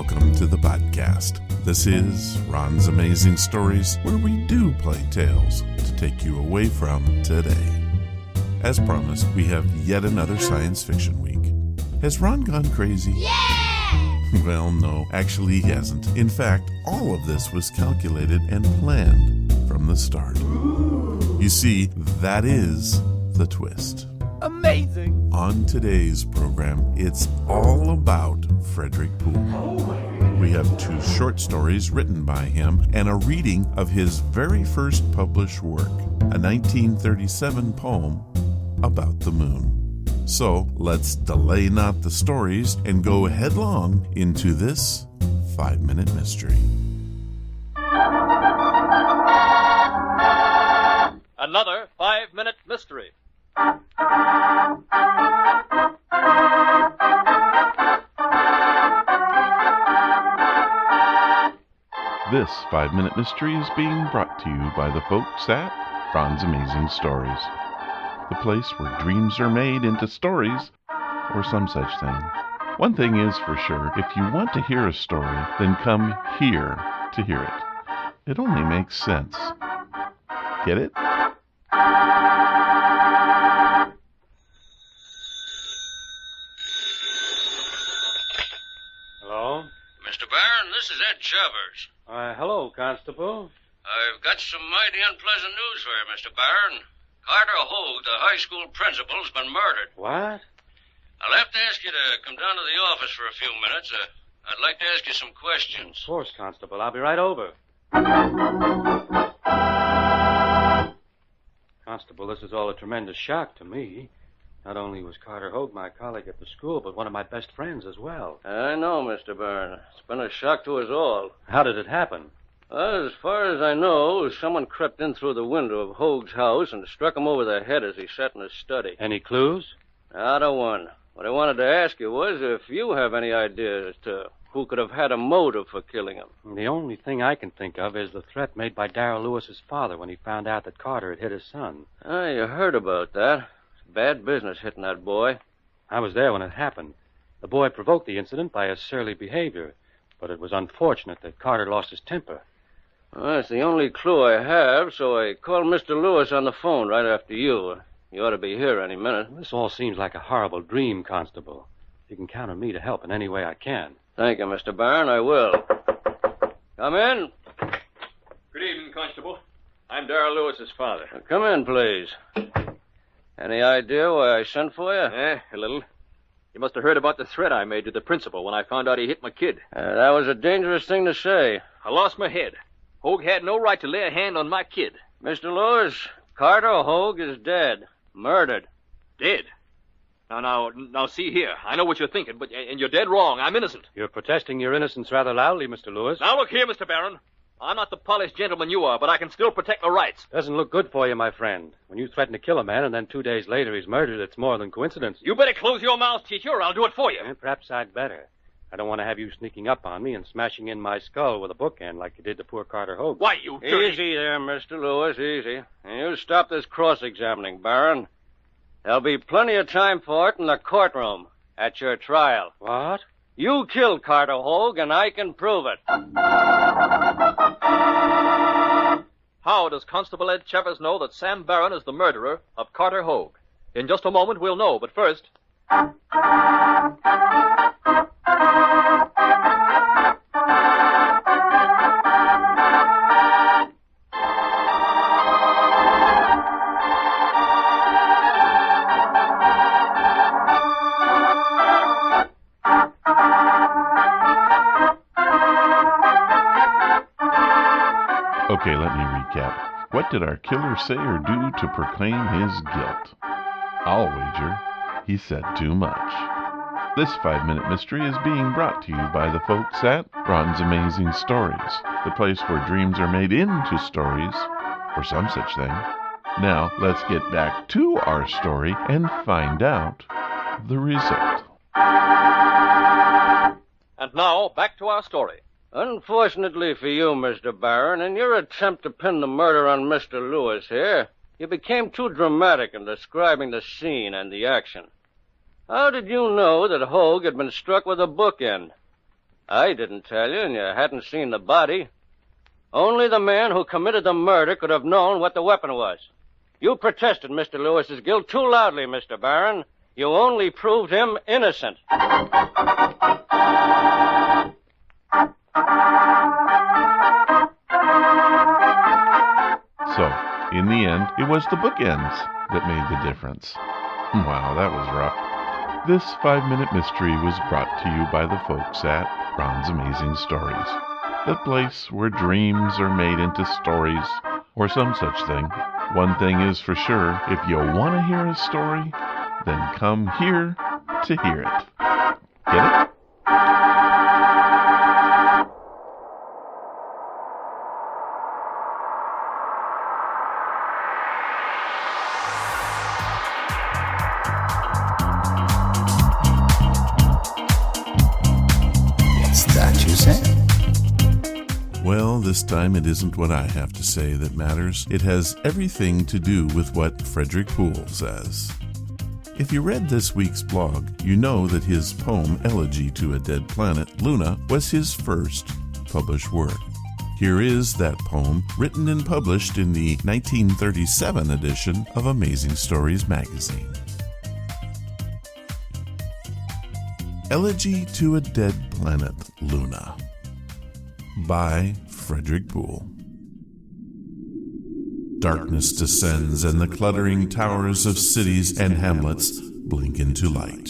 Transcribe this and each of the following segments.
welcome to the podcast. This is Ron's Amazing Stories, where we do play tales to take you away from today. As promised, we have yet another science fiction week. Has Ron gone crazy? Yeah! Well, no, actually he hasn't. In fact, all of this was calculated and planned from the start. You see, that is the twist. Amazing! On today's program, it's all about Frederik Pohl. We have 2 short stories written by him and a reading of his very first published work, a 1937 poem about the moon. So let's delay not the stories and go headlong into this 5-minute mystery. Another 5-minute mystery. This 5-minute mystery is being brought to you by the folks at Ron's Amazing Stories, the place where dreams are made into stories or some such thing. One thing is for sure, if you want to hear a story, then come here to hear it. It only makes sense. Get it? Hello? Mr. Barron, this is Ed Chavers. Hello, Constable. I've got some mighty unpleasant news for you, Mr. Barron. Carter Hogue, the high school principal, has been murdered. What? I'll have to ask you to come down to the office for a few minutes. I'd like to ask you some questions. Of course, Constable. I'll be right over. Constable, this is all a tremendous shock to me. Not only was Carter Hogue my colleague at the school, but one of my best friends as well. I know, Mr. Barron. It's been a shock to us all. How did it happen? Well, as far as I know, someone crept in through the window of Hogue's house and struck him over the head as he sat in his study. Any clues? Not a one. What I wanted to ask you was if you have any idea as to who could have had a motive for killing him. The only thing I can think of is the threat made by Darrell Lewis's father when he found out that Carter had hit his son. You heard about that. It's bad business hitting that boy. I was there when it happened. The boy provoked the incident by his surly behavior, but it was unfortunate that Carter lost his temper. Well, that's the only clue I have, so I called Mr. Lewis on the phone right after you. You ought to be here any minute. This all seems like a horrible dream, Constable. You can count on me to help in any way I can. Thank you, Mr. Barron. I will. Come in. Good evening, Constable. I'm Darrell Lewis's father. Come in, please. Any idea why I sent for you? A little. You must have heard about the threat I made to the principal when I found out he hit my kid. That was a dangerous thing to say. I lost my head. Hogue had no right to lay a hand on my kid. Mr. Lewis, Carter Hogue is dead. Murdered. Dead? Now, see here. I know what you're thinking, and you're dead wrong. I'm innocent. You're protesting your innocence rather loudly, Mr. Lewis. Now, look here, Mr. Barron. I'm not the polished gentleman you are, but I can still protect my rights. Doesn't look good for you, my friend. When you threaten to kill a man and then 2 days later he's murdered, it's more than coincidence. You better close your mouth, teacher, or I'll do it for you. Perhaps I'd better. I don't want to have you sneaking up on me and smashing in my skull with a bookend like you did to poor Carter Hogue. Why, you dirty... Easy there, Mr. Lewis, easy. And you stop this cross-examining, Barron. There'll be plenty of time for it in the courtroom at your trial. What? You killed Carter Hogue, and I can prove it. How does Constable Ed Chavers know that Sam Barron is the murderer of Carter Hogue? In just a moment, we'll know, but first... Okay, let me recap. What did our killer say or do to proclaim his guilt? I'll wager he said too much. This 5-minute mystery is being brought to you by the folks at Ron's Amazing Stories, the place where dreams are made into stories, or some such thing. Now, let's get back to our story and find out the result. And now, back to our story. Unfortunately for you, Mr. Barron, in your attempt to pin the murder on Mr. Lewis here, you became too dramatic in describing the scene and the action. How did you know that Hogue had been struck with a bookend? I didn't tell you, and you hadn't seen the body. Only the man who committed the murder could have known what the weapon was. You protested Mr. Lewis's guilt too loudly, Mr. Barron. You only proved him innocent. So, in the end, it was the bookends that made the difference. Wow, that was rough. This 5-minute mystery was brought to you by the folks at Ron's Amazing Stories, the place where dreams are made into stories, or some such thing. One thing is for sure, if you want to hear a story, then come here to hear it. Get it? Well, this time it isn't what I have to say that matters. It has everything to do with what Frederik Pohl says. If you read this week's blog, you know that his poem Elegy to a Dead Planet, Luna, was his first published work. Here is that poem, written and published in the 1937 edition of Amazing Stories magazine. Elegy to a Dead Planet, Luna, by Frederik Pohl. Darkness descends, and the cluttering towers of cities and hamlets blink into light.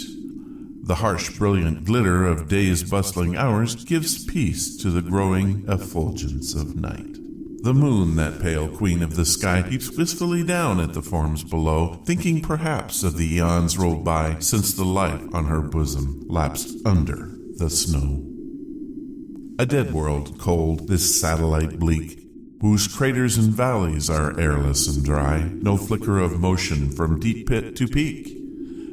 The harsh, brilliant glitter of day's bustling hours gives peace to the growing effulgence of night. The moon, that pale queen of the sky, peeps wistfully down at the forms below, thinking perhaps of the eons rolled by since the life on her bosom lapsed under the snow. A dead world, cold, this satellite bleak, whose craters and valleys are airless and dry, no flicker of motion from deep pit to peak,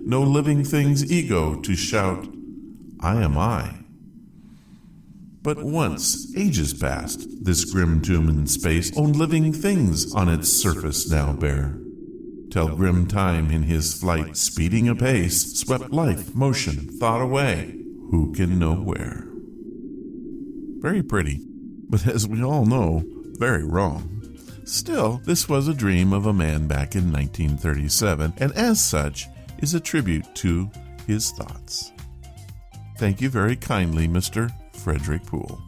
no living thing's ego to shout, I am I. But once, ages past, this grim tomb in space owned living things on its surface now bare, till grim time in his flight speeding apace swept life, motion, thought away, who can know where. Very pretty, but as we all know, very wrong. Still, this was a dream of a man back in 1937, and as such, is a tribute to his thoughts. Thank you very kindly, Mr. Frederik Pohl.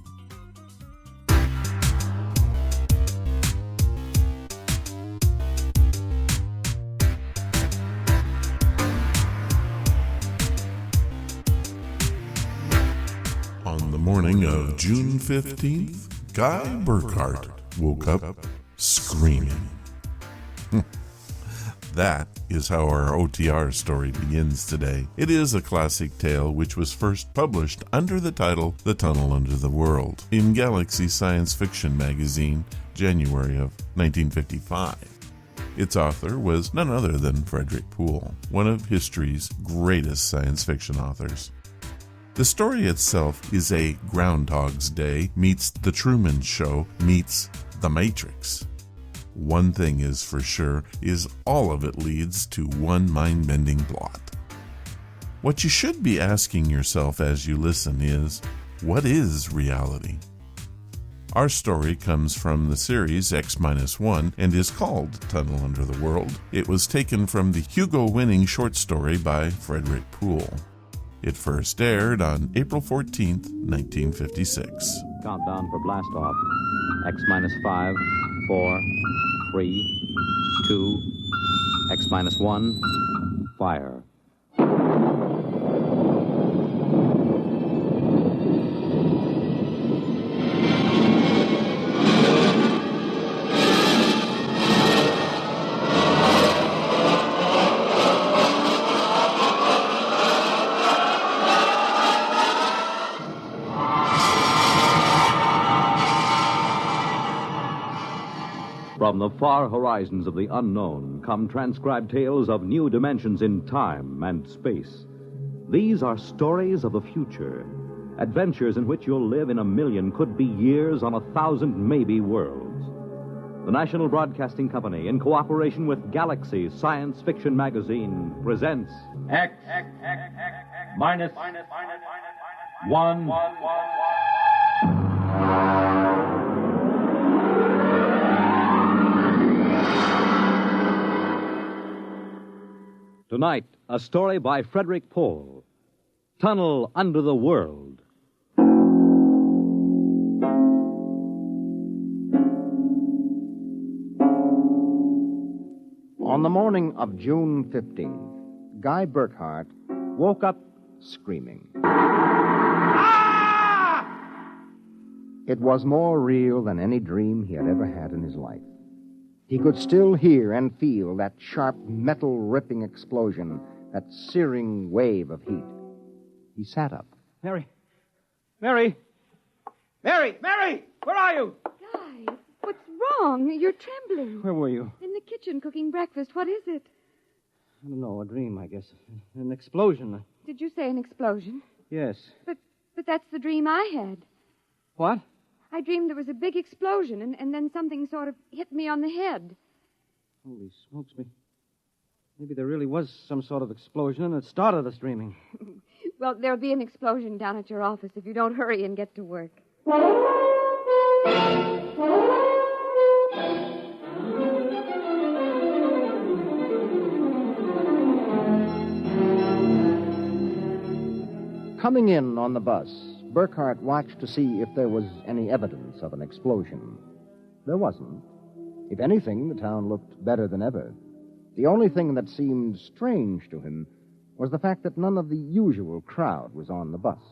On the morning of June 15th, Guy Burkhart woke up screaming. That is how our OTR story begins today. It is a classic tale which was first published under the title The Tunnel Under the World in Galaxy Science Fiction magazine, January of 1955. Its author was none other than Frederik Pohl, one of history's greatest science fiction authors. The story itself is a Groundhog's Day meets The Truman Show meets The Matrix. One thing is for sure, is all of it leads to one mind-bending plot. What you should be asking yourself as you listen is, what is reality? Our story comes from the series X-1 and is called Tunnel Under the World. It was taken from the Hugo-winning short story by Frederik Pohl. It first aired on April 14th, 1956. Countdown for blast off. X-5, 4, 3, 2, X-1, fire. From the far horizons of the unknown come transcribed tales of new dimensions in time and space. These are stories of the future, adventures in which you'll live in a million, could be years, on 1,000 maybe worlds. The National Broadcasting Company, in cooperation with Galaxy Science Fiction magazine, presents X minus one. Tonight, a story by Frederik Pohl. Tunnel Under the World. On the morning of June 15th, Guy Burkhart woke up screaming. Ah! It was more real than any dream he had ever had in his life. He could still hear and feel that sharp, metal-ripping explosion, that searing wave of heat. He sat up. Mary! Mary! Mary! Mary! Where are you? Guy, what's wrong? You're trembling. Where were you? In the kitchen cooking breakfast. What is it? I don't know, a dream, I guess. An explosion. Did you say an explosion? Yes. But that's the dream I had. What? I dreamed there was a big explosion, and then something sort of hit me on the head. Holy smokes me. Maybe there really was some sort of explosion, and it started us dreaming. Well, there'll be an explosion down at your office if you don't hurry and get to work. Coming in on the bus, Burkhart watched to see if there was any evidence of an explosion. There wasn't. If anything, the town looked better than ever. The only thing that seemed strange to him was the fact that none of the usual crowd was on the bus.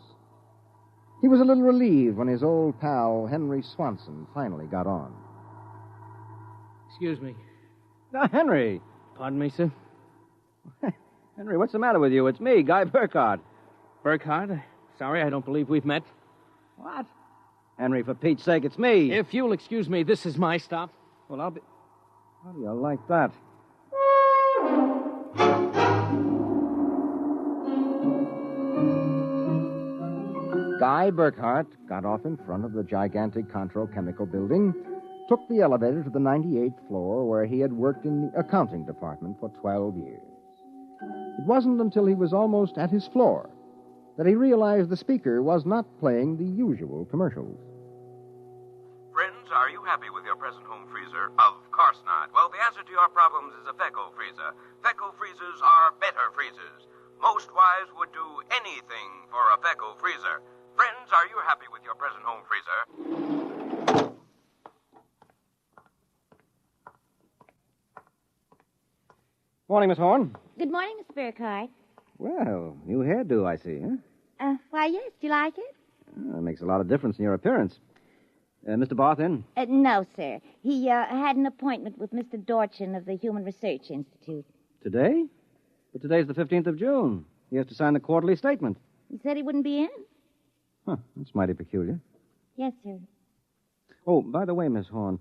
He was a little relieved when his old pal, Henry Swanson, finally got on. Excuse me. Henry! Pardon me, sir? Henry, what's the matter with you? It's me, Guy Burkhardt. Burkhardt? Sorry, I don't believe we've met. What? Henry, for Pete's sake, it's me. If you'll excuse me, this is my stop. Well, I'll be... How do you like that? Guy Burkhardt got off in front of the gigantic Controchemical building, took the elevator to the 98th floor where he had worked in the accounting department for 12 years. It wasn't until he was almost at his floor that he realized the speaker was not playing the usual commercials. Friends, are you happy with your present home freezer? Of course not. Well, the answer to your problems is a Fecco freezer. Fecco freezers are better freezers. Most wives would do anything for a Fecco freezer. Friends, are you happy with your present home freezer? Morning, Miss Horn. Good morning, Miss Burkhardt. Well, new hairdo, I see, huh? Why, yes. Do you like it? That makes a lot of difference in your appearance. Mr. Barth in? No, sir. He had an appointment with Mr. Dorchin of the Human Research Institute. Today? But today's the 15th of June. He has to sign the quarterly statement. He said he wouldn't be in. Huh, that's mighty peculiar. Yes, sir. Oh, by the way, Miss Horn,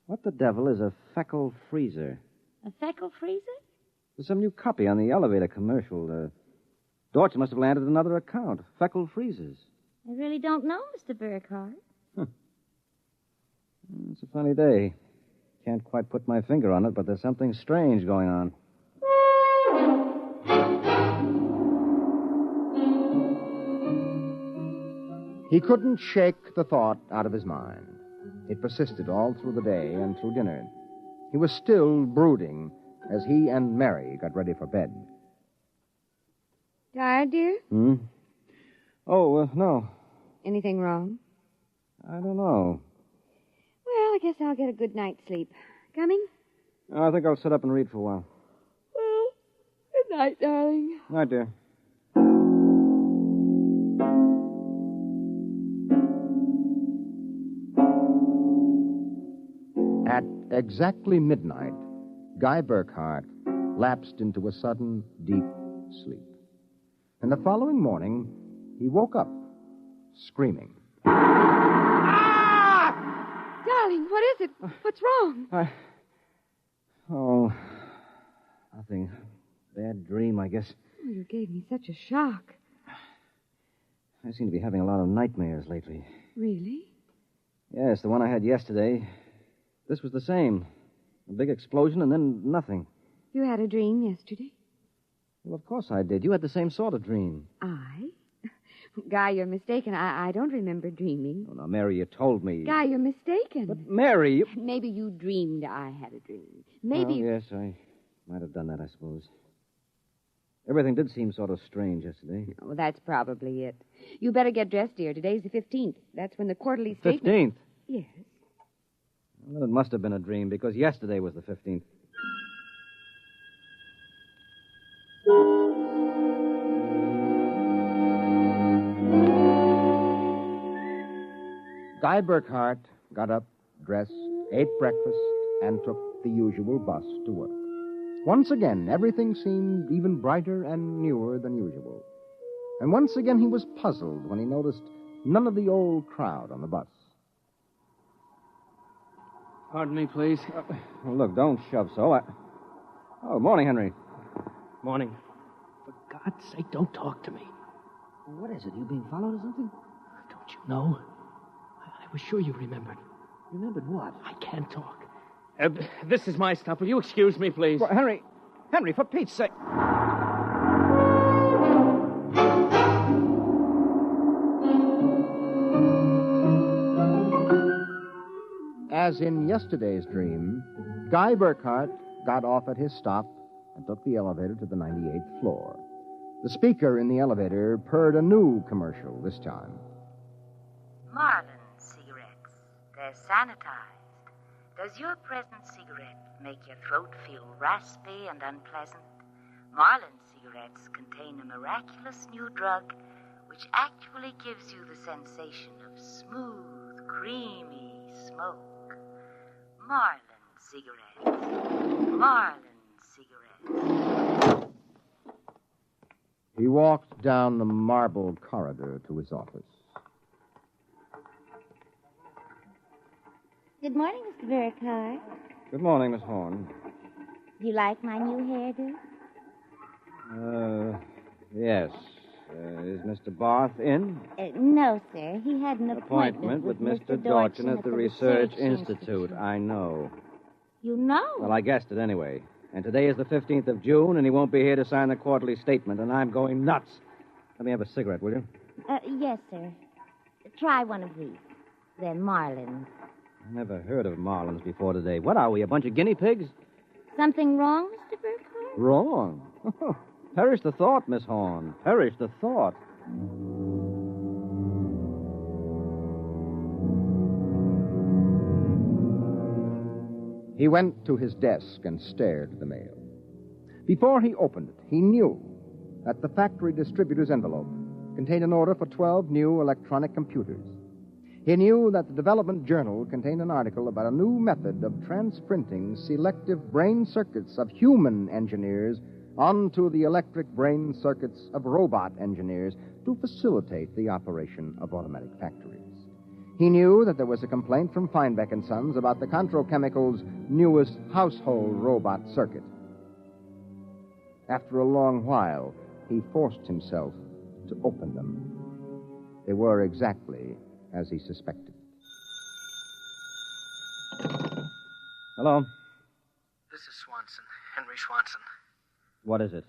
what the devil is a Fecco freezer? A Fecco freezer? There's some new copy on the elevator commercial. Dorchin must have landed another account. Fecco freezers. I really don't know, Mr. Burkhardt. It's a funny day. Can't quite put my finger on it, but there's something strange going on. He couldn't shake the thought out of his mind. It persisted all through the day and through dinner. He was still brooding as he and Mary got ready for bed. Tired, dear? Oh, no. Anything wrong? I don't know. Well, I guess I'll get a good night's sleep. Coming? I think I'll sit up and read for a while. Well, good night, darling. Night, dear. At exactly midnight, Guy Burkhart lapsed into a sudden, deep sleep. And the following morning, he woke up, screaming. Darling, what is it? What's wrong? Oh, nothing. Bad dream, I guess. Oh, you gave me such a shock. I seem to be having a lot of nightmares lately. Really? Yes, the one I had yesterday. This was the same. A big explosion and then nothing. You had a dream yesterday? Well, of course I did. You had the same sort of dream. I? Guy, you're mistaken. I don't remember dreaming. Oh, now, Mary, you told me. Guy, you're mistaken. But, Mary, you... Maybe you dreamed I had a dream. Maybe... Oh, yes, I might have done that, I suppose. Everything did seem sort of strange yesterday. Oh, that's probably it. You better get dressed, dear. Today's the 15th. That's when the quarterly statement... 15th? Yes. Well, it must have been a dream, because yesterday was the 15th. Guy Burkhardt got up, dressed, ate breakfast, and took the usual bus to work. Once again, everything seemed even brighter and newer than usual. And once again, he was puzzled when he noticed none of the old crowd on the bus. Pardon me, please. Well, look, don't shove so. Oh, morning, Henry. Morning. For God's sake, don't talk to me. What is it? You being followed or something? Don't you know? I was sure you remembered. Remembered what? I can't talk. This is my stop. Will you excuse me, please? Well, Henry, for Pete's sake. As in yesterday's dream, Guy Burkhardt got off at his stop and took the elevator to the 98th floor. The speaker in the elevator purred a new commercial this time. Marlin cigarettes. They're sanitized. Does your present cigarette make your throat feel raspy and unpleasant? Marlin cigarettes contain a miraculous new drug which actually gives you the sensation of smooth, creamy smoke. Marlin cigarettes. Marlin cigarettes. He walked down the marble corridor to his office. Good morning, Mr. Burkhart. Good morning, Miss Horn. Do you like my new hairdo? Yes. Is Mr. Barth in? No, sir. He had an Appointment with Mr. Dorchin at the Research Institute. I know. You know? Well, I guessed it anyway. And today is the 15th of June, and he won't be here to sign the quarterly statement, and I'm going nuts. Let me have a cigarette, will you? Yes, sir. Try one of these. They're Marlins. I never heard of Marlins before today. What are we, a bunch of guinea pigs? Something wrong, Mr. Burkhardt? Wrong? Perish the thought, Miss Horn. Perish the thought. He went to his desk and stared at the mail. Before he opened it, he knew that the factory distributor's envelope contained an order for 12 new electronic computers. He knew that the Development Journal contained an article about a new method of transprinting selective brain circuits of human engineers onto the electric brain circuits of robot engineers to facilitate the operation of automatic factories. He knew that there was a complaint from Feinbeck & Sons about the Controchemical's newest household robot circuit. After a long while, he forced himself to open them. They were exactly as he suspected. Hello? This is Swanson, Henry Swanson. What is it?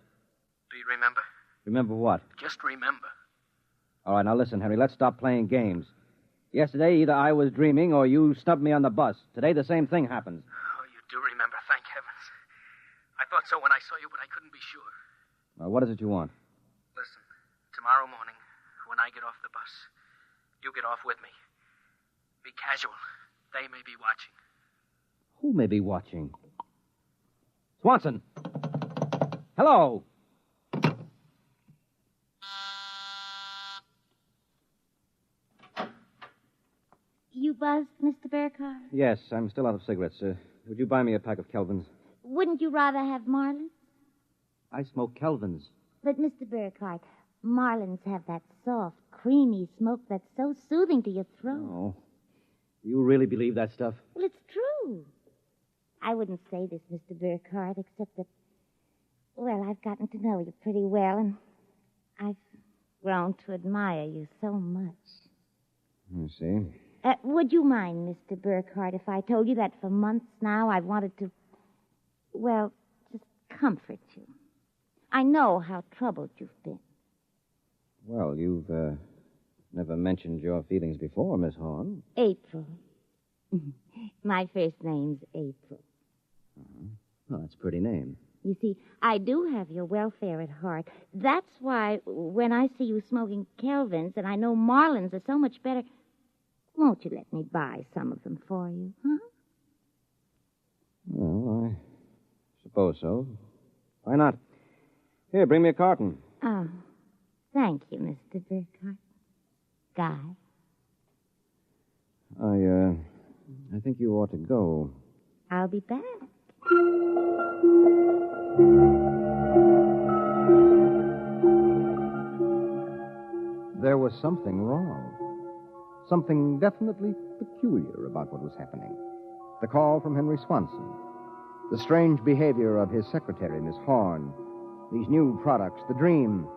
Do you remember? Remember what? Just remember. All right, now listen, Henry, let's stop playing games. Yesterday, either I was dreaming or you snubbed me on the bus. Today, the same thing happens. Oh, you do remember, thank heavens. I thought so when I saw you, but I couldn't be sure. Well, what is it you want? Listen, tomorrow morning, when I get off the bus, you get off with me. Be casual. They may be watching. Who may be watching? Swanson! Hello! You buzzed, Mr. Burkhardt? Yes, I'm still out of cigarettes. Would you buy me a pack of Kelvins? Wouldn't you rather have Marlins? I smoke Kelvins. But, Mr. Burkhardt, Marlins have that soft, creamy smoke that's so soothing to your throat. Oh. You really believe that stuff? Well, it's true. I wouldn't say this, Mr. Burkhardt, except that, well, I've gotten to know you pretty well, and I've grown to admire you so much. I see. Would you mind, Mr. Burkhardt, if I told you that for months now I've wanted to, well, just comfort you? I know how troubled you've been. Well, you've Never mentioned your feelings before, Miss Horn. April. My first name's April. Well, that's a pretty name. You see, I do have your welfare at heart. That's why when I see you smoking Kelvins and I know Marlins are so much better, won't you let me buy some of them for you, huh? Well, I suppose so. Why not? Here, bring me a carton. Oh, thank you, Mr. Burkhardt. Guy? I think you ought to go. I'll be back. There was something wrong. Something definitely peculiar about what was happening. The call from Henry Swanson. The strange behavior of his secretary, Miss Horn. These new products, the dream.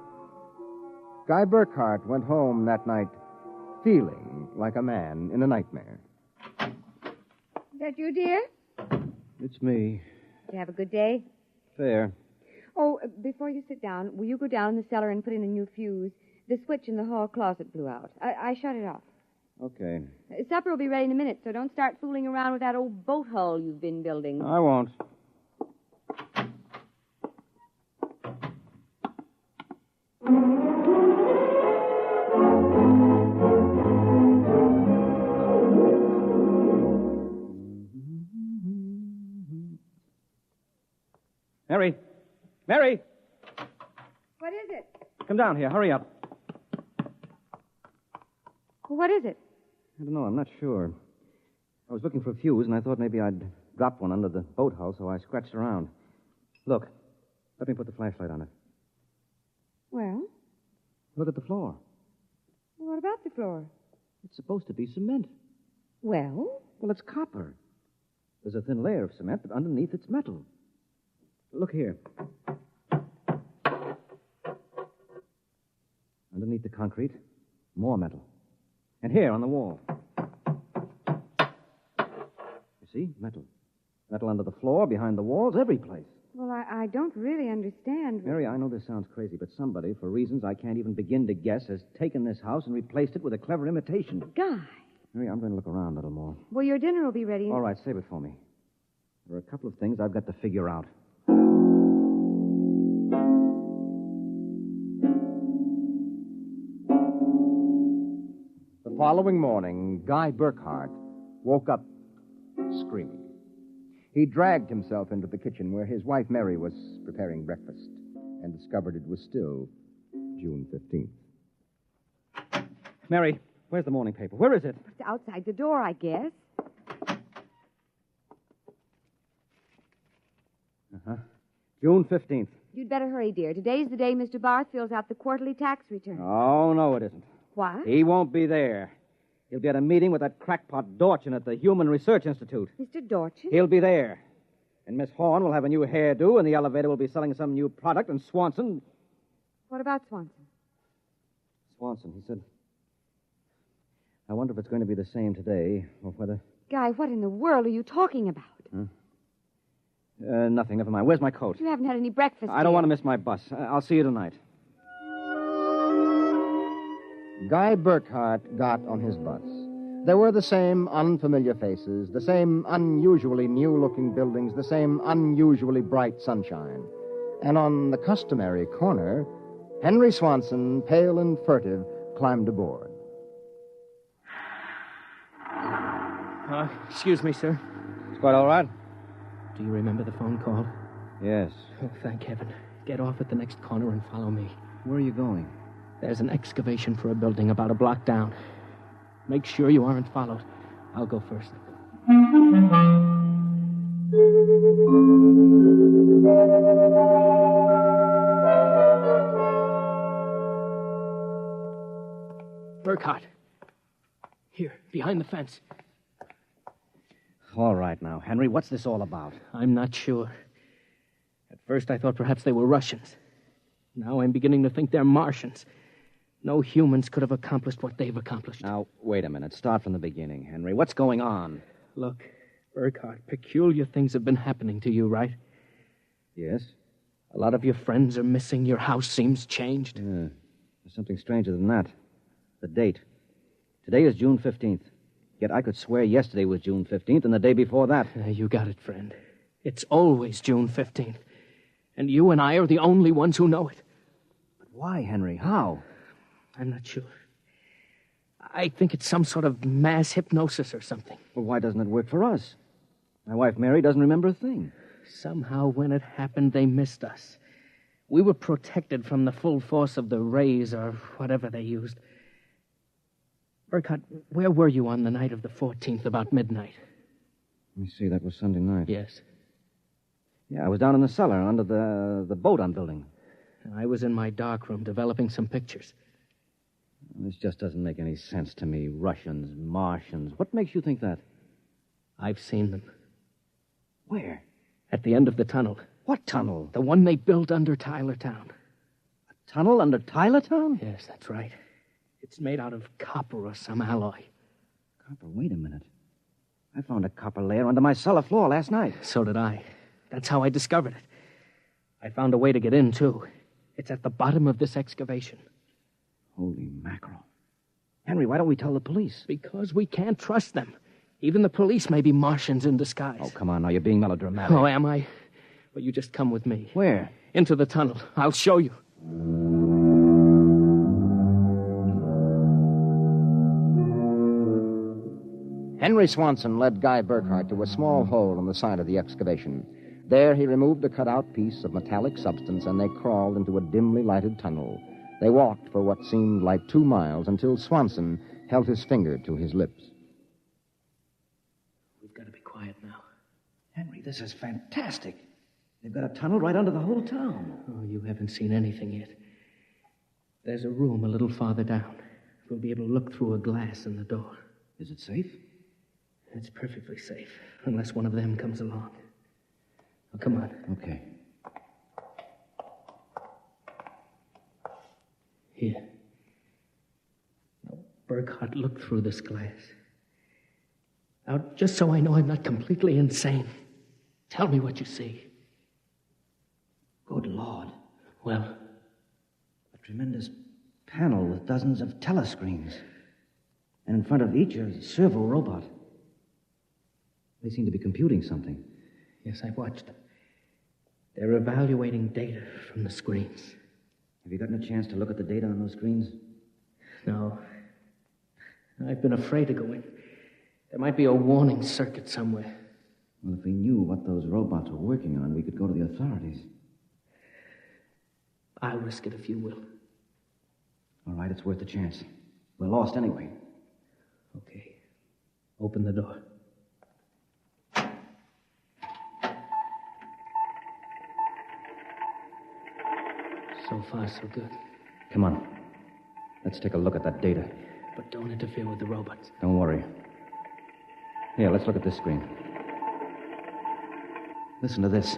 Guy Burkhardt went home that night feeling like a man in a nightmare. Is that you, dear? It's me. Did you have a good day? Fair. Oh, before you sit down, will you go down in the cellar and put in a new fuse? The switch in the hall closet blew out. I shut it off. Okay. Supper will be ready in a minute, so don't start fooling around with that old boat hull you've been building. I won't. Mary! Mary! What is it? Come down here. Hurry up. What is it? I don't know. I'm not sure. I was looking for a fuse, and I thought maybe I'd dropped one under the boat hull, so I scratched around. Look. Let me put the flashlight on it. Well? Look at the floor. What about the floor? It's supposed to be cement. Well? Well, it's copper. There's a thin layer of cement, but underneath it's metal. Look here. Underneath the concrete, more metal. And here on the wall. You see? Metal. Metal under the floor, behind the walls, every place. Well, I don't really understand. Mary, I know this sounds crazy, but somebody, for reasons I can't even begin to guess, has taken this house and replaced it with a clever imitation. Guy. Mary, I'm going to look around a little more. Well, your dinner will be ready. All right, save it for me. There are a couple of things I've got to figure out. The following morning, Guy Burkhardt woke up screaming. He dragged himself into the kitchen where his wife Mary was preparing breakfast and discovered it was still June 15th. Mary, where's the morning paper? Where is it? It's outside the door, I guess. Uh-huh. June 15th. You'd better hurry, dear. Today's the day Mr. Barth fills out the quarterly tax return. Oh, no, it isn't. What? He won't be there. He'll be at a meeting with that crackpot Dorchin at the Human Research Institute. Mr. Dorchin? He'll be there. And Miss Horn will have a new hairdo, and the elevator will be selling some new product, and Swanson... What about Swanson? Swanson, he said... I wonder if it's going to be the same today, or whether... Guy, what in the world are you talking about? Huh? Nothing. Never mind. Where's my coat? You haven't had any breakfast I don't want to miss my bus. I'll see you tonight. Guy Burkhardt got on his bus. There were the same unfamiliar faces, the same unusually new-looking buildings, the same unusually bright sunshine. And on the customary corner, Henry Swanson, pale and furtive, climbed aboard. Excuse me, sir. It's quite all right. Do you remember the phone call? Yes. Oh, thank heaven. Get off at the next corner and follow me. Where are you going? There's an excavation for a building about a block down. Make sure you aren't followed. I'll go first. Burkhart. Here, behind the fence. All right now, Henry, what's this all about? I'm not sure. At first I thought perhaps they were Russians. Now I'm beginning to think they're Martians. No humans could have accomplished what they've accomplished. Now, wait a minute. Start from the beginning, Henry. What's going on? Look, Burkhart, peculiar things have been happening to you, right? Yes? A lot of your friends are missing. Your house seems changed. There's something stranger than that. The date. Today is June 15th. Yet I could swear yesterday was June 15th and the day before that. You got it, friend. It's always June 15th. And you and I are the only ones who know it. But why, Henry? How? I'm not sure. I think it's some sort of mass hypnosis or something. Well, why doesn't it work for us? My wife, Mary, doesn't remember a thing. Somehow, when it happened, they missed us. We were protected from the full force of the rays or whatever they used. Burkhart, where were you on the night of the 14th, about midnight? Let me see, that was Sunday night. Yes. Yeah, I was down in the cellar under the boat I'm building. I was in my darkroom developing some pictures. This just doesn't make any sense to me. Russians, Martians. What makes you think that? I've seen them. Where? At the end of the tunnel. What tunnel? The one they built under Tylertown. A tunnel under Tylertown? Yes, that's right. It's made out of copper or some alloy. Copper? Wait a minute. I found a copper layer under my cellar floor last night. So did I. That's how I discovered it. I found a way to get in, too. It's at the bottom of this excavation. Holy mackerel. Henry, why don't we tell the police? Because we can't trust them. Even the police may be Martians in disguise. Oh, come on now. You're being melodramatic. Oh, am I? Well, you just come with me. Where? Into the tunnel. I'll show you. Henry Swanson led Guy Burkhardt to a small hole in the side of the excavation. There he removed a cut-out piece of metallic substance, and they crawled into a dimly lighted tunnel. They walked for what seemed like 2 miles until Swanson held his finger to his lips. We've got to be quiet now. Henry, this is fantastic. They've got a tunnel right under the whole town. Oh, you haven't seen anything yet. There's a room a little farther down. We'll be able to look through a glass in the door. Is it safe? It's perfectly safe, unless one of them comes along. Now, come on. Okay. Here. Now, Burkhardt, look through this glass. Now, just so I know I'm not completely insane, tell me what you see. Good Lord. Well? A tremendous panel with dozens of telescreens. And in front of each, a servo robot. They seem to be computing something. Yes, I watched them. They're evaluating data from the screens. Have you gotten a chance to look at the data on those screens? No. I've been afraid to go in. There might be a warning circuit somewhere. Well, if we knew what those robots were working on, we could go to the authorities. I'll risk it if you will. All right, it's worth a chance. We're lost anyway. Okay. Open the door. So far, so good. Come on. Let's take a look at that data. But don't interfere with the robots. Don't worry. Here, let's look at this screen. Listen to this.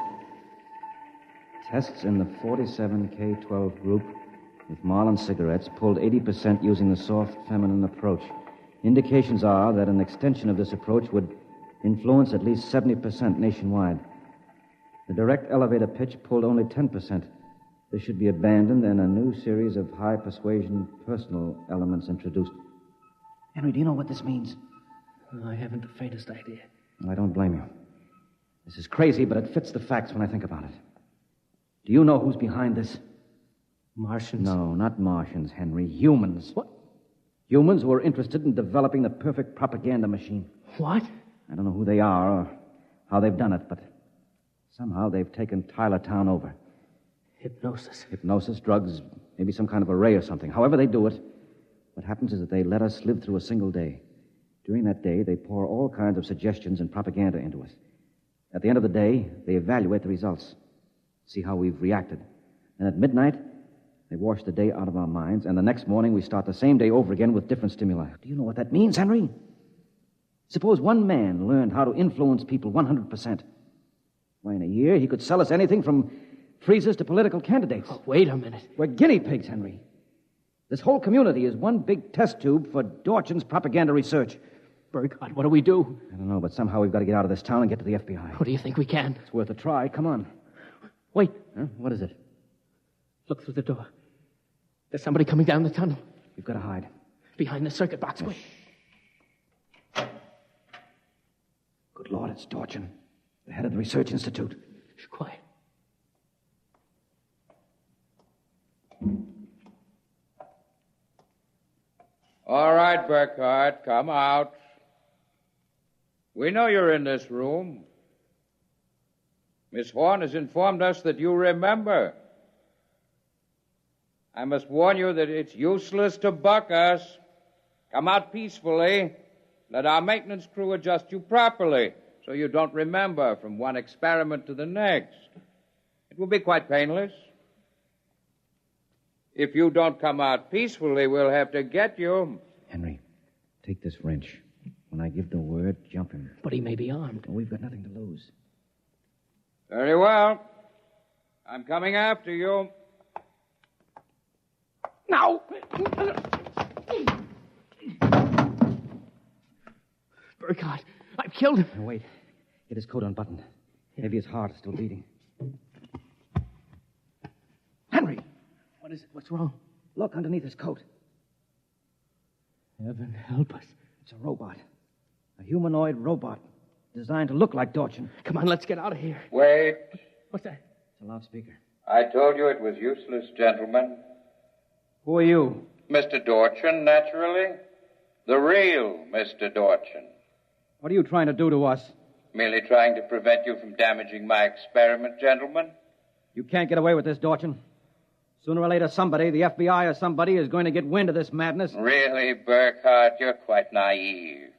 Tests in the 47K12 group with Marlin cigarettes pulled 80% using the soft feminine approach. Indications are that an extension of this approach would influence at least 70% nationwide. The direct elevator pitch pulled only 10%. This should be abandoned and a new series of high-persuasion personal elements introduced. Henry, do you know what this means? I haven't the faintest idea. Well, I don't blame you. This is crazy, but it fits the facts when I think about it. Do you know who's behind this? Martians? No, not Martians, Henry. Humans. What? Humans who are interested in developing the perfect propaganda machine. What? I don't know who they are or how they've done it, but somehow they've taken Tylertown over. Hypnosis. Hypnosis, drugs, maybe some kind of a ray or something. However they do it, what happens is that they let us live through a single day. During that day, they pour all kinds of suggestions and propaganda into us. At the end of the day, they evaluate the results, see how we've reacted. And at midnight, they wash the day out of our minds, and the next morning we start the same day over again with different stimuli. Do you know what that means, Henry? Suppose one man learned how to influence people 100%. Why, in a year, he could sell us anything from freezers to political candidates. Oh, wait a minute. We're guinea pigs, Henry. This whole community is one big test tube for Dorchin's propaganda research. Burkhardt, what do we do? I don't know, but somehow we've got to get out of this town and get to the FBI. What do you think we can? It's worth a try. Come on. Wait. Huh? What is it? Look through the door. There's somebody coming down the tunnel. You've got to hide. Behind the circuit box. Quick. Good Lord, it's Dorchin, the head of the Research Institute. Shh, quiet. All right, Burkhardt, come out. We know you're in this room. Miss Horn has informed us that you remember. I must warn you that it's useless to buck us. Come out peacefully. Let our maintenance crew adjust you properly so you don't remember from one experiment to the next. It will be quite painless. If you don't come out peacefully, we'll have to get you. Henry, take this wrench. When I give the word, jump him. But he may be armed. Well, we've got nothing to lose. Very well. I'm coming after you. Now! Burkhardt, I've killed him. Now, wait. Get his coat unbuttoned. Maybe his heart is still beating. Henry! What is it? What's wrong? Look underneath his coat. Heaven help us. It's a robot. A humanoid robot designed to look like Dorchin. Come on, let's get out of here. Wait. What's that? It's a loudspeaker. I told you it was useless, gentlemen. Who are you? Mr. Dorchin, naturally. The real Mr. Dorchin. What are you trying to do to us? Merely trying to prevent you from damaging my experiment, gentlemen. You can't get away with this, Dorchin. Sooner or later, somebody, the FBI or somebody, is going to get wind of this madness. Really, Burkhardt, you're quite naive.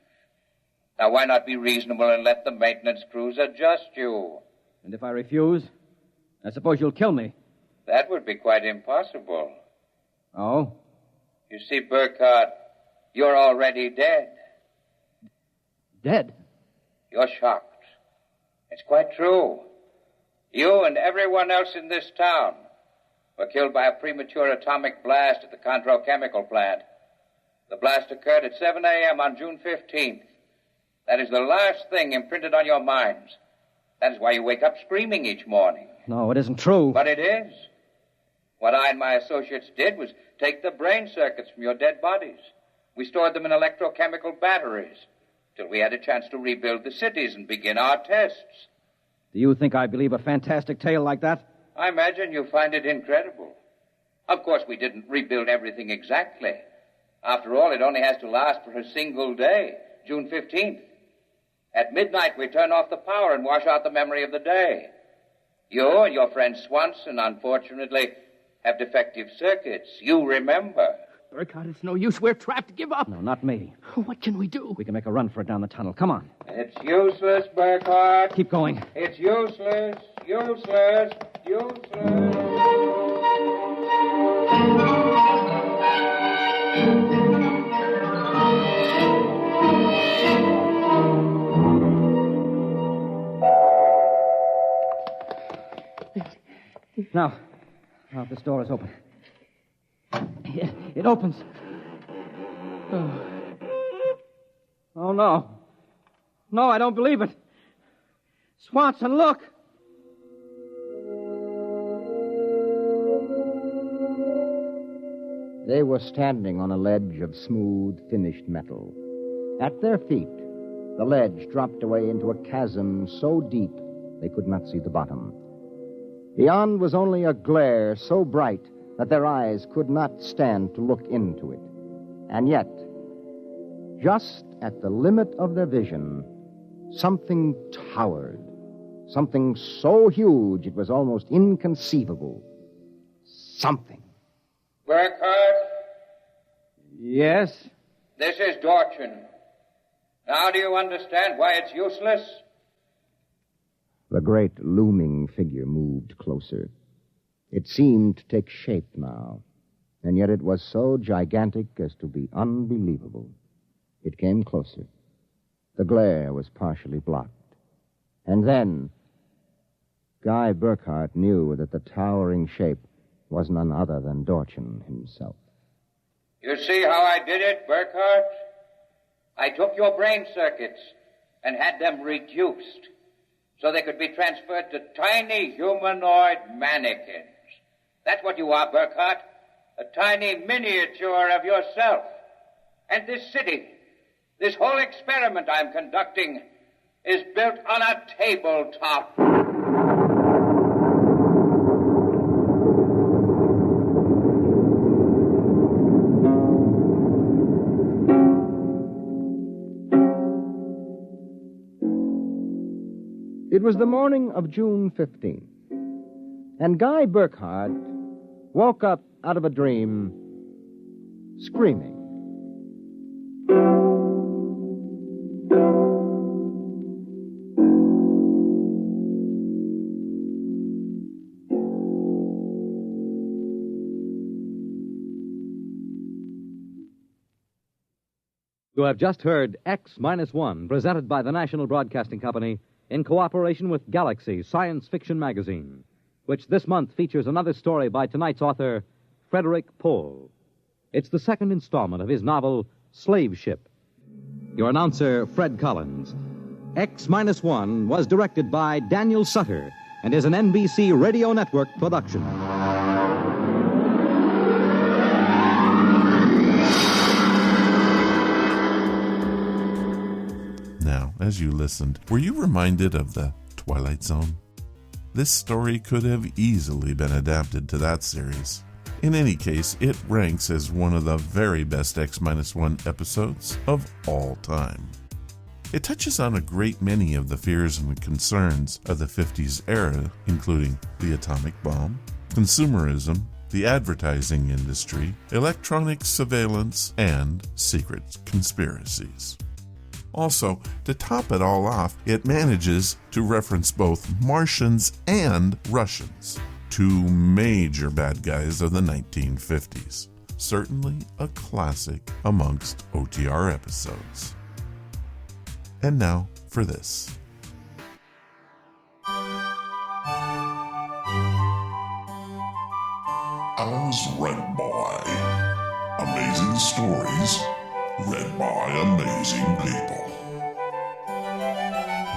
Now, why not be reasonable and let the maintenance crews adjust you? And if I refuse, I suppose you'll kill me. That would be quite impossible. Oh? You see, Burkhardt, you're already dead. Dead? You're shocked. It's quite true. You and everyone else in this town were killed by a premature atomic blast at the Contro chemical plant. The blast occurred at 7 a.m. on June 15th. That is the last thing imprinted on your minds. That is why you wake up screaming each morning. No, it isn't true. But it is. What I and my associates did was take the brain circuits from your dead bodies. We stored them in electrochemical batteries till we had a chance to rebuild the cities and begin our tests. Do you think I believe a fantastic tale like that? I imagine you find it incredible. Of course, we didn't rebuild everything exactly. After all, it only has to last for a single day, June 15th. At midnight, we turn off the power and wash out the memory of the day. You and your friend Swanson, unfortunately, have defective circuits. You remember. Burkhardt, it's no use. We're trapped. Give up. No, not me. What can we do? We can make a run for it down the tunnel. Come on. It's useless, Burkhardt. Keep going. It's useless, useless, useless. Now, this door is open. It opens. Oh, no. No, I don't believe it. Swanson, look. They were standing on a ledge of smooth, finished metal. At their feet, the ledge dropped away into a chasm so deep they could not see the bottom. Beyond was only a glare so bright that their eyes could not stand to look into it. And yet, just at the limit of their vision, something towered. Something so huge it was almost inconceivable. Something. Burkhardt? Yes? This is Dorchin. Now do you understand why it's useless? The great looming figure moved closer. It seemed to take shape now, and yet it was so gigantic as to be unbelievable. It came closer. The glare was partially blocked. And then, Guy Burkhardt knew that the towering shape was none other than Dorchin himself. You see how I did it, Burkhardt? I took your brain circuits and had them reduced so they could be transferred to tiny humanoid mannequins. That's what you are, Burkhardt. A tiny miniature of yourself. And this city, this whole experiment I'm conducting, is built on a tabletop. It was the morning of June 15th, and Guy Burkhardt woke up out of a dream screaming. You have just heard X-1, presented by the National Broadcasting Company in cooperation with Galaxy Science Fiction Magazine, which this month features another story by tonight's author, Frederik Pohl. It's the second installment of his novel, Slave Ship. Your announcer, Fred Collins. X-1 was directed by Daniel Sutter and is an NBC Radio Network production. Now, as you listened, were you reminded of the Twilight Zone? This story could have easily been adapted to that series. In any case, it ranks as one of the very best X-1 episodes of all time. It touches on a great many of the fears and concerns of the 50s era, including the atomic bomb, consumerism, the advertising industry, electronic surveillance, and secret conspiracies. Also, to top it all off, it manages to reference both Martians and Russians, two major bad guys of the 1950s. Certainly a classic amongst OTR episodes. And now for this. As read by amazing stories read by amazing people.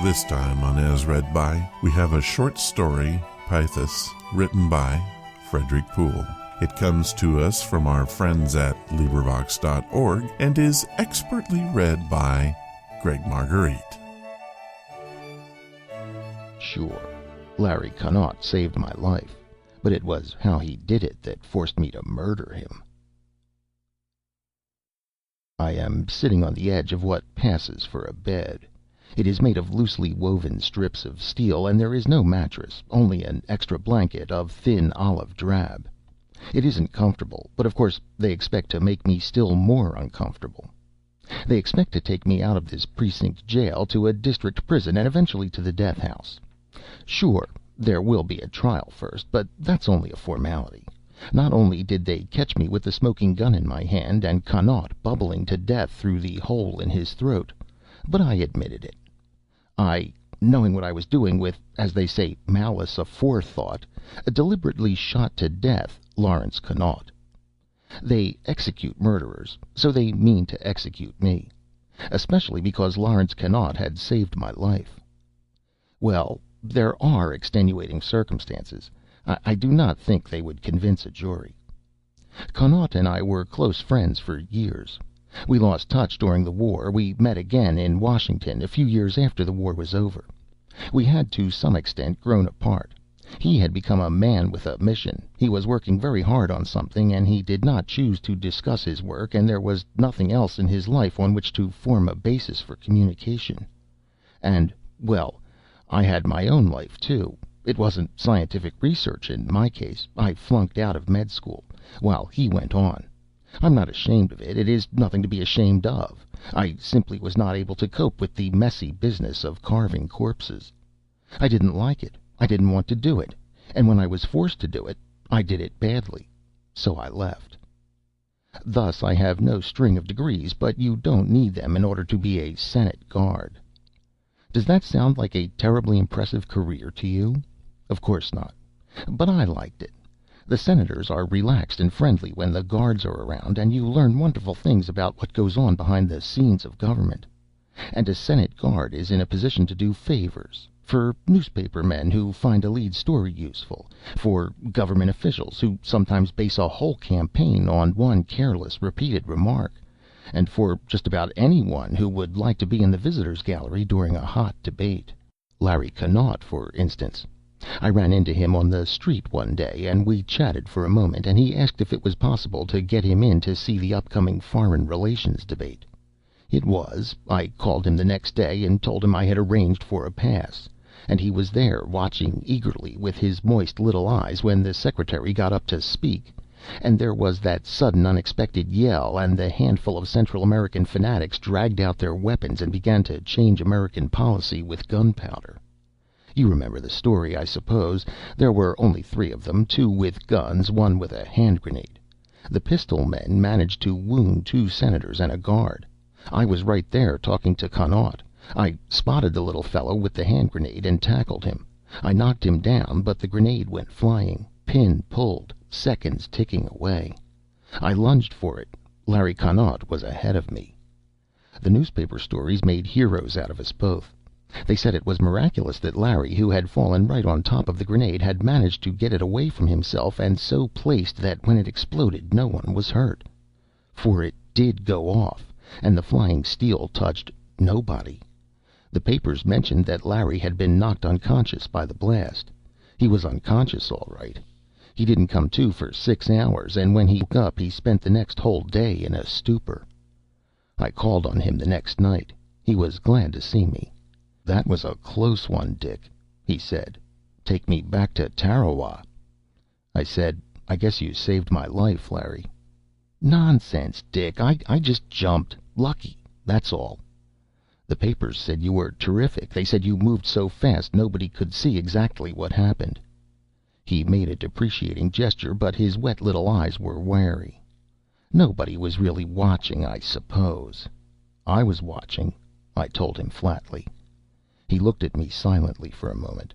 This time on As Read By, we have a short story, Pythias, written by Frederik Pohl. It comes to us from our friends at LibriVox.org and is expertly read by Greg Marguerite. Sure, Larry Connaught saved my life, but it was how he did it that forced me to murder him. I am sitting on the edge of what passes for a bed. It is made of loosely woven strips of steel, and there is no mattress, only an extra blanket of thin olive drab. It isn't comfortable, but of course they expect to make me still more uncomfortable. They expect to take me out of this precinct jail to a district prison and eventually to the death house. Sure, there will be a trial first, but that's only a formality. Not only did they catch me with the smoking gun in my hand and Connaught bubbling to death through the hole in his throat, but I admitted it. I, knowing what I was doing with, as they say, malice aforethought, deliberately shot to death Lawrence Connaught. They execute murderers, so they mean to execute me, especially because Lawrence Connaught had saved my life. Well, there are extenuating circumstances. I do not think they would convince a jury. Connaught and I were close friends for years. We lost touch during the war. We met again in Washington a few years after the war was over. We had to some extent grown apart. He had become a man with a mission. He was working very hard on something, and he did not choose to discuss his work, and there was nothing else in his life on which to form a basis for communication. And, well, I had my own life, too. It wasn't scientific research in my case. I flunked out of med school, while he went on. I'm not ashamed of it. It is nothing to be ashamed of. I simply was not able to cope with the messy business of carving corpses. I didn't like it. I didn't want to do it. And when I was forced to do it, I did it badly. So I left. Thus I have no string of degrees, but you don't need them in order to be a Senate guard. Does that sound like a terribly impressive career to you? Of course not. But I liked it. The senators are relaxed and friendly when the guards are around, and you learn wonderful things about what goes on behind the scenes of government. And a Senate guard is in a position to do favors for newspaper men who find a lead story useful, for government officials who sometimes base a whole campaign on one careless, repeated remark, and for just about anyone who would like to be in the visitors' gallery during a hot debate. Larry Connaught, for instance. I ran into him on the street one day, and we chatted for a moment, and he asked if it was possible to get him in to see the upcoming foreign relations debate. It was. I called him the next day and told him I had arranged for a pass, and he was there watching eagerly with his moist little eyes when the secretary got up to speak, and there was that sudden unexpected yell, and the handful of Central American fanatics dragged out their weapons and began to change American policy with gunpowder. You remember the story, I suppose. There were only 3 of them, 2 with guns, 1 with a hand grenade. The pistol men managed to wound 2 senators and a guard. I was right there talking to Connaught. I spotted the little fellow with the hand grenade and tackled him. I knocked him down, but the grenade went flying. Pin pulled. Seconds ticking away. I lunged for it. Larry Connaught was ahead of me. The newspaper stories made heroes out of us both. They said it was miraculous that Larry, who had fallen right on top of the grenade, had managed to get it away from himself and so placed that when it exploded no one was hurt. For it did go off, and the flying steel touched nobody. The papers mentioned that Larry had been knocked unconscious by the blast. He was unconscious, all right. He didn't come to for 6 hours, and when he woke up he spent the next whole day in a stupor. I called on him the next night. He was glad to see me. "That was a close one, Dick," he said. "Take me back to Tarawa." I said, "I guess you saved my life, Larry." "Nonsense, Dick. I just jumped. Lucky, that's all." "The papers said you were terrific. They said you moved so fast nobody could see exactly what happened." He made a deprecating gesture, but his wet little eyes were wary. "Nobody was really watching, I suppose." "I was watching," I told him flatly. He looked at me silently for a moment.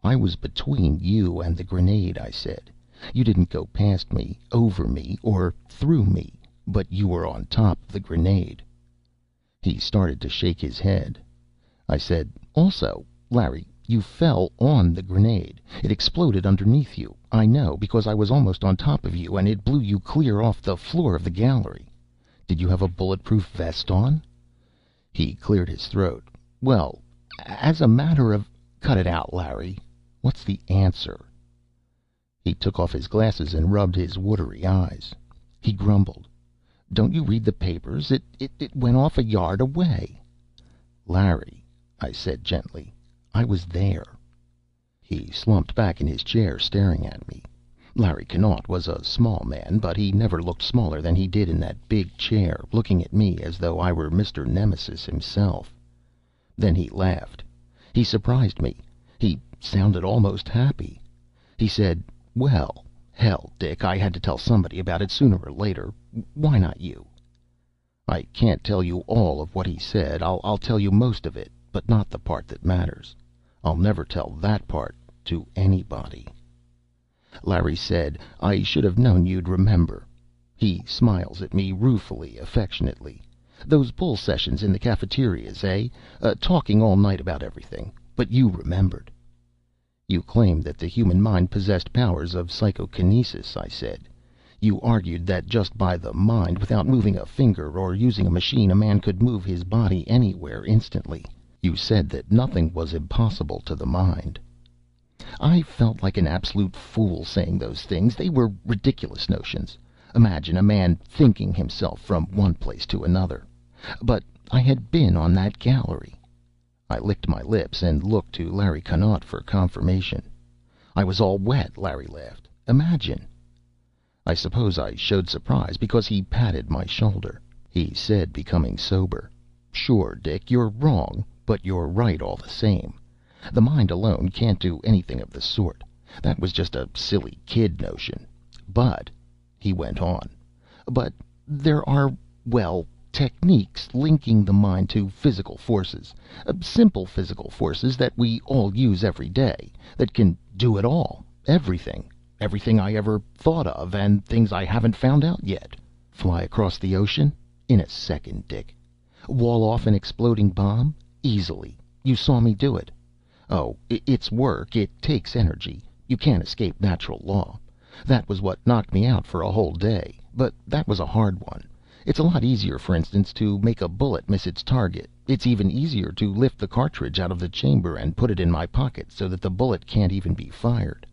"I was between you and the grenade," I said. "You didn't go past me, over me, or through me, but you were on top of the grenade." He started to shake his head. I said, "Also, Larry, you fell on the grenade. It exploded underneath you. I know, because I was almost on top of you, and it blew you clear off the floor of the gallery. Did you have a bulletproof vest on?" He cleared his throat. "Well, as a matter of—" "Cut it out, Larry. What's the answer?" He took off his glasses and rubbed his watery eyes. He grumbled, "Don't you read the papers? It went off a yard away." "Larry," I said gently, "I was there." He slumped back in his chair, staring at me. Larry Connaught was a small man, but he never looked smaller than he did in that big chair, looking at me as though I were Mr. Nemesis himself. Then he laughed. He surprised me. He sounded almost happy. He said, "Well, hell, Dick, I had to tell somebody about it sooner or later. Why not you?" I can't tell you all of what he said. I'll tell you most of it, but not the part that matters. I'll never tell that part to anybody. Larry said, "I should have known you'd remember." He smiles at me ruefully, affectionately. "Those bull sessions in the cafeterias, eh? Talking all night about everything. But you remembered." "You claimed that the human mind possessed powers of psychokinesis," I said. "You argued that just by the mind, without moving a finger or using a machine, a man could move his body anywhere instantly. You said that nothing was impossible to the mind." I felt like an absolute fool saying those things. They were ridiculous notions. Imagine a man thinking himself from one place to another. But I had been on that gallery. I licked my lips and looked to Larry Connaught for confirmation. "I was all wet," Larry laughed. "Imagine." I suppose I showed surprise, because he patted my shoulder. He said, becoming sober, "Sure, Dick, you're wrong, but you're right all the same. The mind alone can't do anything of the sort. That was just a silly kid notion. But," he went on, "but there are, well, techniques linking the mind to physical forces, simple physical forces that we all use every day, that can do it all, everything I ever thought of, and things I haven't found out yet. Fly across the ocean? In a second, Dick. Wall off an exploding bomb? Easily. You saw me do it. Oh, it's work. It takes energy. You can't escape natural law. That was what knocked me out for a whole day. But that was a hard one. It's a lot easier, for instance, to make a bullet miss its target. It's even easier to lift the cartridge out of the chamber and put it in my pocket so that the bullet can't even be fired.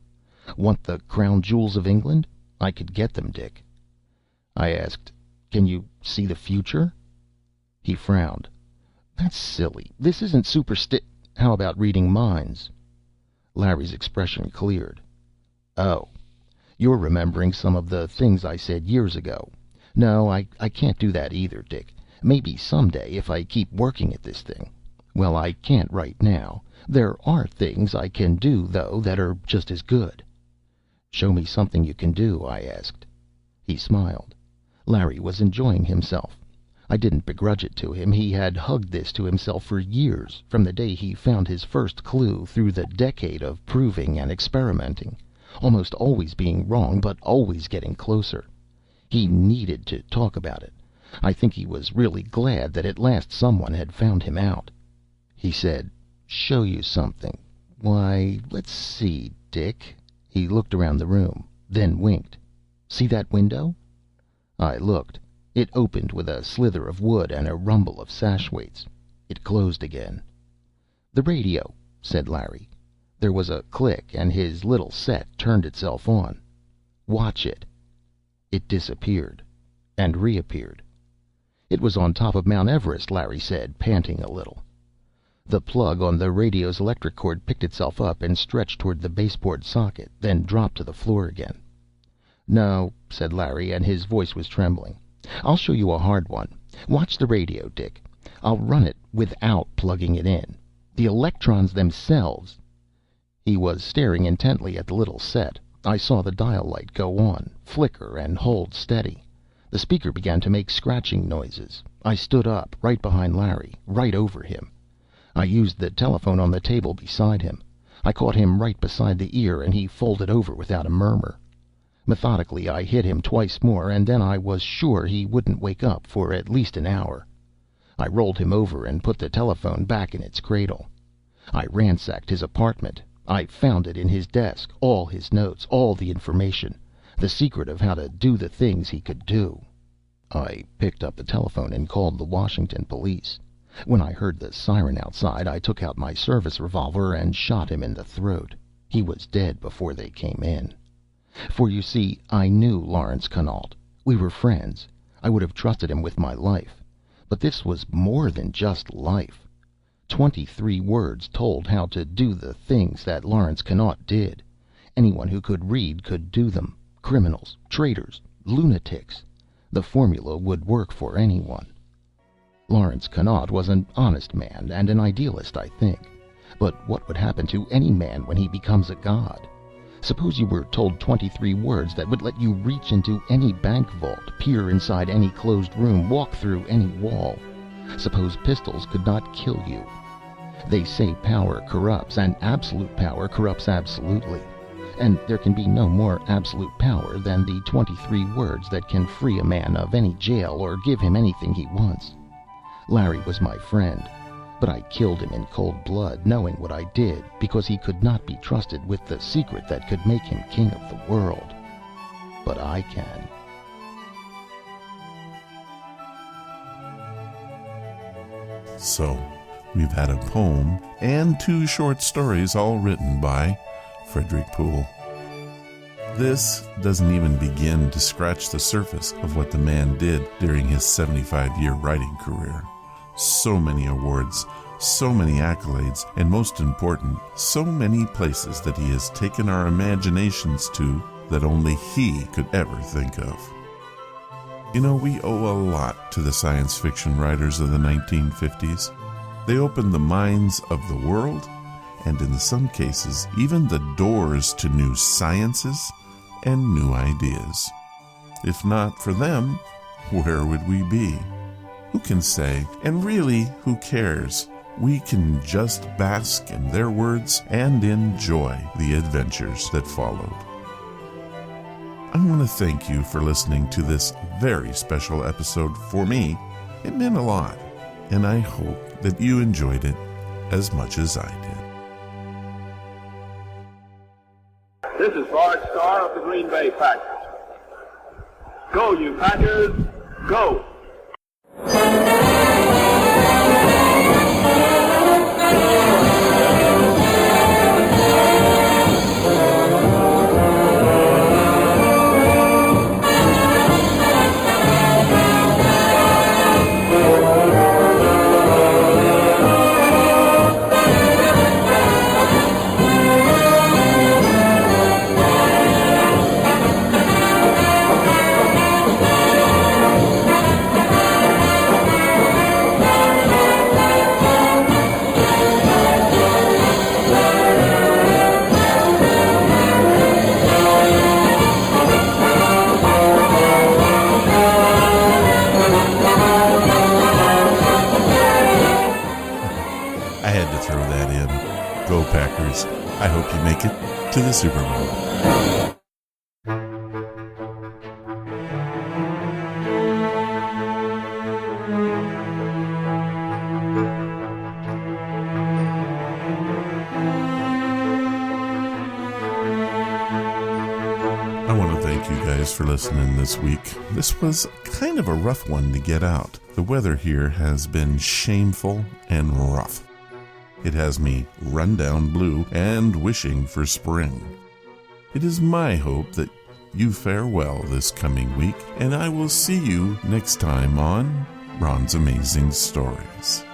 Want the crown jewels of England? I could get them, Dick. I asked, "Can you see the future?" He frowned. "That's silly. This isn't How about reading minds?" Larry's expression cleared. "Oh, you're remembering some of the things I said years ago. No, I can't do that either, Dick. Maybe someday, if I keep working at this thing. Well, I can't right now. There are things I can do, though, that are just as good." "Show me something you can do," I asked. He smiled. Larry was enjoying himself. I didn't begrudge it to him. He had hugged this to himself for years, from the day he found his first clue, through the decade of proving and experimenting, almost always being wrong, but always getting closer. He needed to talk about it. I think he was really glad that at last someone had found him out. He said, "Show you something. Why, let's see, Dick." He looked around the room, then winked. "See that window?" I looked. It opened with a slither of wood and a rumble of sash weights. It closed again. "The radio," said Larry. There was a click, and his little set turned itself on. "Watch it." It disappeared, and reappeared. It was on top of Mount Everest, Larry said, panting a little. The plug on the radio's electric cord picked itself up and stretched toward the baseboard socket, then dropped to the floor again. "No," said Larry, and his voice was trembling. "I'll show you a hard one. Watch the radio, Dick. I'll run it without plugging it in. The electrons themselves." He was staring intently at the little set. I saw the dial light go on, flicker, and hold steady. The speaker began to make scratching noises. I stood up, right behind Larry, right over him. I used the telephone on the table beside him. I caught him right beside the ear, and he folded over without a murmur. Methodically, I hit him twice more, and then I was sure he wouldn't wake up for at least an hour. I rolled him over and put the telephone back in its cradle. I ransacked his apartment. I found it in his desk, all his notes, all the information, the secret of how to do the things he could do. I picked up the telephone and called the Washington police. When I heard the siren outside, I took out my service revolver and shot him in the throat. He was dead before they came in. For you see, I knew Lawrence Connaught. We were friends. I would have trusted him with my life. But this was more than just life. 23 words told how to do the things that Lawrence Connaught did. Anyone who could read could do them. Criminals, traitors, lunatics. The formula would work for anyone. Lawrence Connaught was an honest man and an idealist, I think. But what would happen to any man when he becomes a god? Suppose you were told 23 words that would let you reach into any bank vault, peer inside any closed room, walk through any wall. Suppose pistols could not kill you. They say power corrupts, and absolute power corrupts absolutely. And there can be no more absolute power than the 23 words that can free a man of any jail or give him anything he wants. Larry was my friend, but I killed him in cold blood, knowing what I did, because he could not be trusted with the secret that could make him king of the world. But I can. So, we've had a poem and 2 short stories all written by Frederik Pohl. This doesn't even begin to scratch the surface of what the man did during his 75-year writing career. So many awards, so many accolades, and most important, so many places that he has taken our imaginations to that only he could ever think of. You know, we owe a lot to the science fiction writers of the 1950s. They opened the minds of the world, and in some cases, even the doors to new sciences and new ideas. If not for them, where would we be? Who can say? And really, who cares? We can just bask in their words and enjoy the adventures that followed. I want to thank you for listening to this very special episode. For me, it meant a lot, and I hope that you enjoyed it as much as I did. This is Bart Starr of the Green Bay Packers. Go, you Packers, go! I hope you make it to the Super Bowl. I want to thank you guys for listening this week. This was kind of a rough one to get out. The weather here has been shameful and rough. It has me run down blue and wishing for spring. It is my hope that you fare well this coming week, and I will see you next time on Ron's Amazing Stories.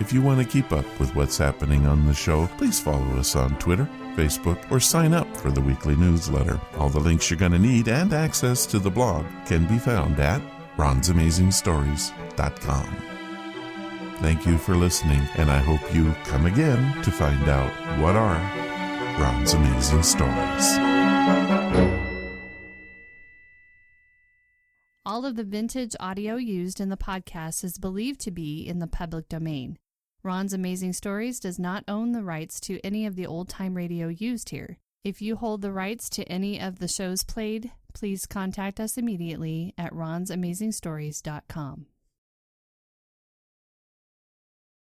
If you want to keep up with what's happening on the show, please follow us on Twitter, Facebook, or sign up for the weekly newsletter. All the links you're going to need and access to the blog can be found at ronsamazingstories.com. Thank you for listening, and I hope you come again to find out what are Ron's Amazing Stories. All of the vintage audio used in the podcast is believed to be in the public domain. Ron's Amazing Stories does not own the rights to any of the old-time radio used here. If you hold the rights to any of the shows played, please contact us immediately at ronsamazingstories.com.